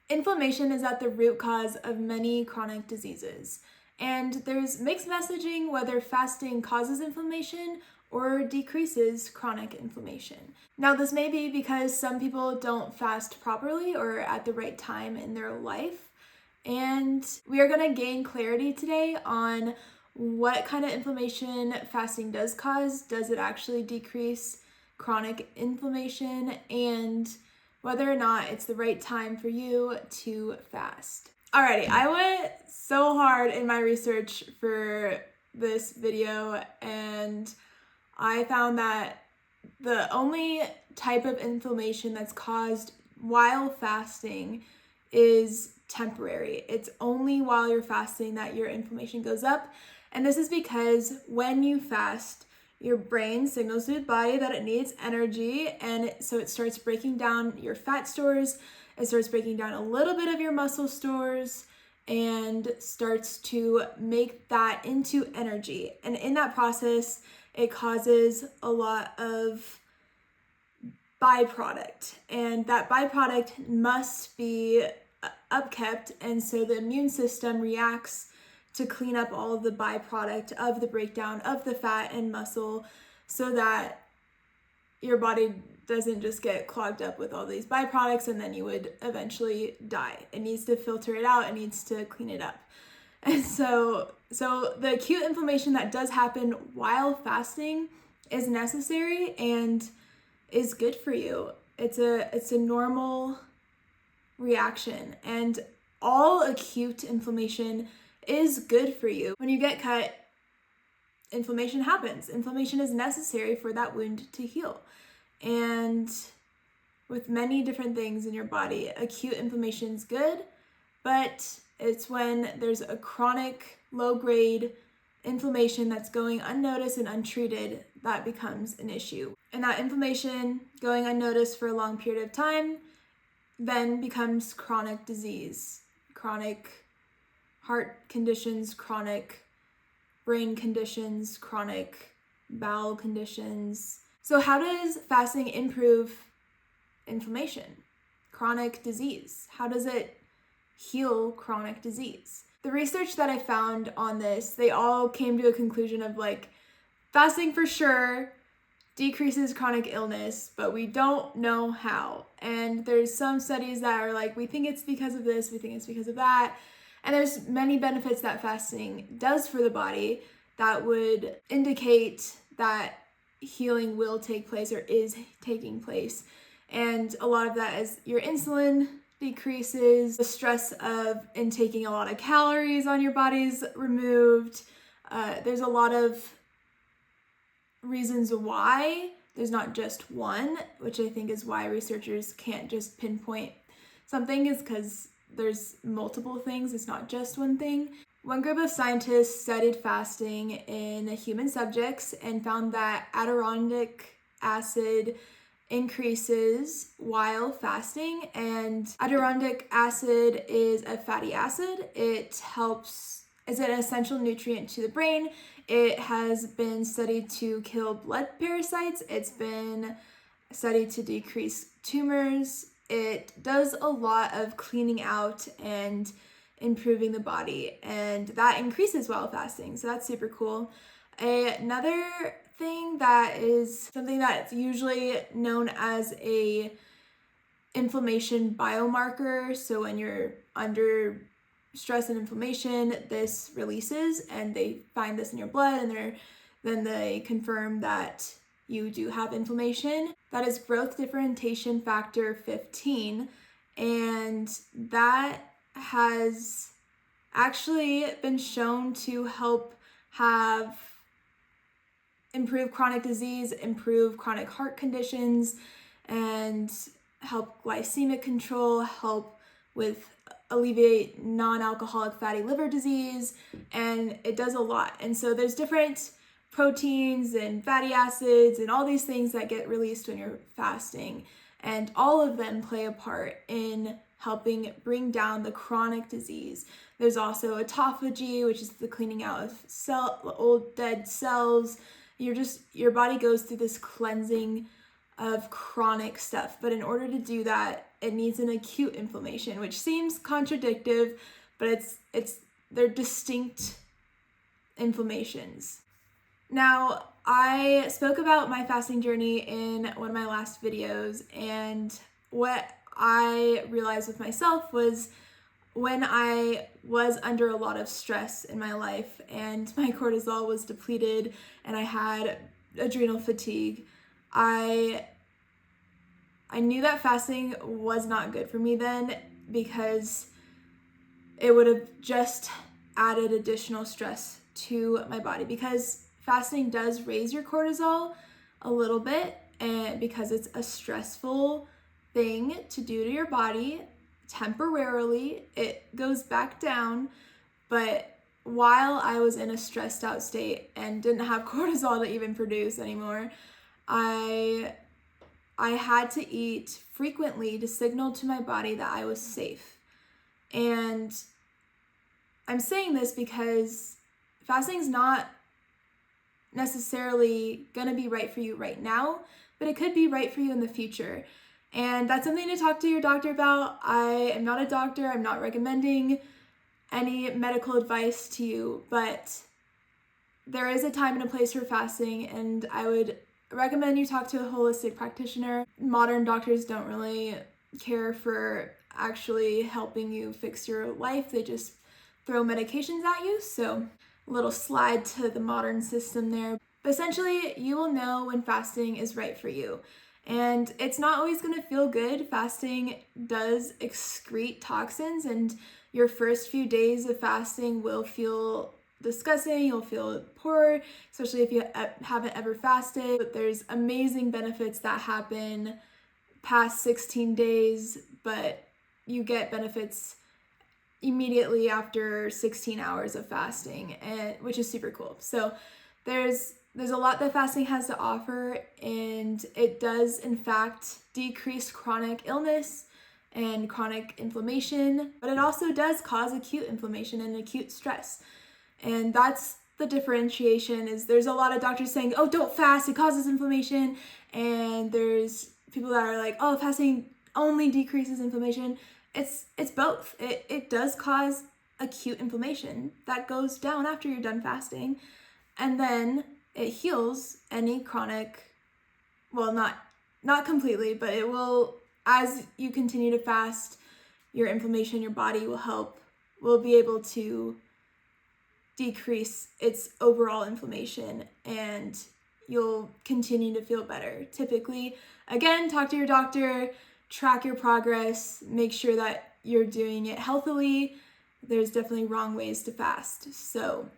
Inflammation is at the root cause of many chronic diseases, and there's mixed messaging whether fasting causes inflammation or decreases chronic inflammation. Now, this may be because some people don't fast properly or at the right time in their life, and we are going to gain clarity today on what kind of inflammation fasting does cause. Does it actually decrease chronic inflammation, and whether or not it's the right time for you to fast. Alrighty, I went so hard in my research for this video, and I found that the only type of inflammation that's caused while fasting is temporary. It's only while you're fasting that your inflammation goes up, and this is because when you fast, your brain signals to the body that it needs energy, and so it starts breaking down your fat stores, it starts breaking down a little bit of your muscle stores, and starts to make that into energy. And in that process, it causes a lot of byproduct, and that byproduct must be upkept, and so the immune system reacts to clean up all of the byproduct of the breakdown of the fat and muscle so that your body doesn't just get clogged up with all these byproducts and then you would eventually die. It needs to filter it out, it needs to clean it up. And so the acute inflammation that does happen while fasting is necessary and is good for you. It's a normal reaction, and all acute inflammation is good for you. When you get cut, inflammation happens. Inflammation is necessary for that wound to heal. And with many different things in your body, acute inflammation is good, but it's when there's a chronic, low-grade inflammation that's going unnoticed and untreated that becomes an issue. And that inflammation going unnoticed for a long period of time then becomes chronic disease, chronic heart conditions, chronic brain conditions, chronic bowel conditions. So how does fasting improve inflammation, chronic disease? How does it heal chronic disease? The research that I found on this, they all came to a conclusion of fasting for sure decreases chronic illness, but we don't know how. And there's some studies that are we think it's because of this, we think it's because of that. And there's many benefits that fasting does for the body that would indicate that healing will take place or is taking place. And a lot of that is your insulin decreases, the stress of intaking a lot of calories on your body's removed. There's a lot of reasons why. There's not just one, which I think is why researchers can't just pinpoint something, is because there's multiple things. It's not just one thing. One group of scientists studied fasting in human subjects and found that Adirondack acid increases while fasting, and Adirondack acid is a fatty acid. It is an essential nutrient to the brain. It has been studied to kill blood parasites. It's been studied to decrease tumors. It does a lot of cleaning out and improving the body, and that increases while fasting. So that's super cool. Another thing that is something that's usually known as a inflammation biomarker. So when you're under stress and inflammation, this releases, and they find this in your blood, and then they confirm that you do have inflammation. That is growth differentiation factor 15, and that has actually been shown to help improve chronic disease, improve chronic heart conditions, and help glycemic control, help with alleviate non-alcoholic fatty liver disease, and it does a lot. And so there's different proteins and fatty acids and all these things that get released when you're fasting, and all of them play a part in helping bring down the chronic disease. There's also autophagy, which is the cleaning out of old dead cells. Your body goes through this cleansing of chronic stuff. But in order to do that, it needs an acute inflammation, which seems contradictive, but they're distinct inflammations. Now, I spoke about my fasting journey in one of my last videos, and what I realized with myself was when I was under a lot of stress in my life and my cortisol was depleted and I had adrenal fatigue, I knew that fasting was not good for me then, because it would have just added additional stress to my body, because fasting does raise your cortisol a little bit, and because it's a stressful thing to do to your body temporarily, it goes back down. But while I was in a stressed out state and didn't have cortisol to even produce anymore, I had to eat frequently to signal to my body that I was safe. And I'm saying this because fasting's not necessarily gonna be right for you right now, but it could be right for you in the future. And that's something to talk to your doctor about. I am not a doctor. I'm not recommending any medical advice to you, but there is a time and a place for fasting, and I would recommend you talk to a holistic practitioner. Modern doctors don't really care for actually helping you fix your life. They just throw medications at you, so a little slide to the modern system there. But essentially, you will know when fasting is right for you. And it's not always going to feel good. Fasting does excrete toxins, and your first few days of fasting will feel disgusting. You'll feel poor, especially if you haven't ever fasted. There's amazing benefits that happen past 16 days, but you get benefits immediately after 16 hours of fasting, and which is super cool. So there's a lot that fasting has to offer, and it does in fact decrease chronic illness and chronic inflammation, but it also does cause acute inflammation and acute stress. And that's the differentiation. Is there's a lot of doctors saying, oh, don't fast, it causes inflammation, and there's people that are like, oh, fasting only decreases inflammation. It's both. It does cause acute inflammation that goes down after you're done fasting, and then it heals any chronic, well, not completely, but it will, as you continue to fast, your inflammation, your body will be able to decrease its overall inflammation, and you'll continue to feel better. Typically, again, talk to your doctor, track your progress, make sure that you're doing it healthily. There's definitely wrong ways to fast, so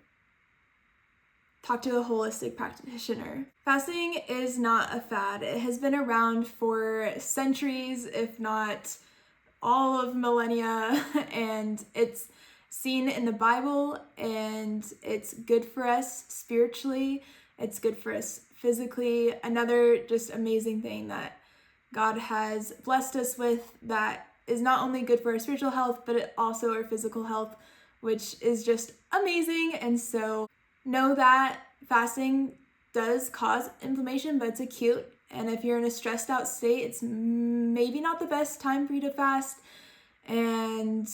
talk to a holistic practitioner. Fasting is not a fad. It has been around for centuries, if not all of millennia, and it's seen in the Bible, and it's good for us spiritually. It's good for us physically. Another just amazing thing that God has blessed us with that is not only good for our spiritual health, but also our physical health, which is just amazing. And so know that fasting does cause inflammation, but it's acute. And if you're in a stressed out state, it's maybe not the best time for you to fast. And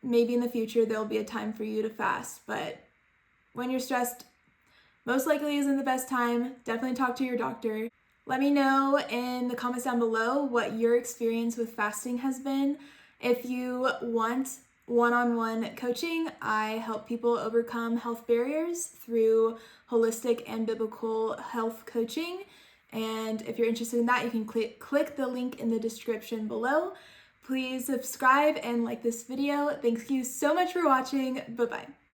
maybe in the future, there'll be a time for you to fast. But when you're stressed, most likely isn't the best time. Definitely talk to your doctor. Let me know in the comments down below what your experience with fasting has been. If you want one-on-one coaching, I help people overcome health barriers through holistic and biblical health coaching. And if you're interested in that, you can click the link in the description below. Please subscribe and like this video. Thank you so much for watching. Bye-bye.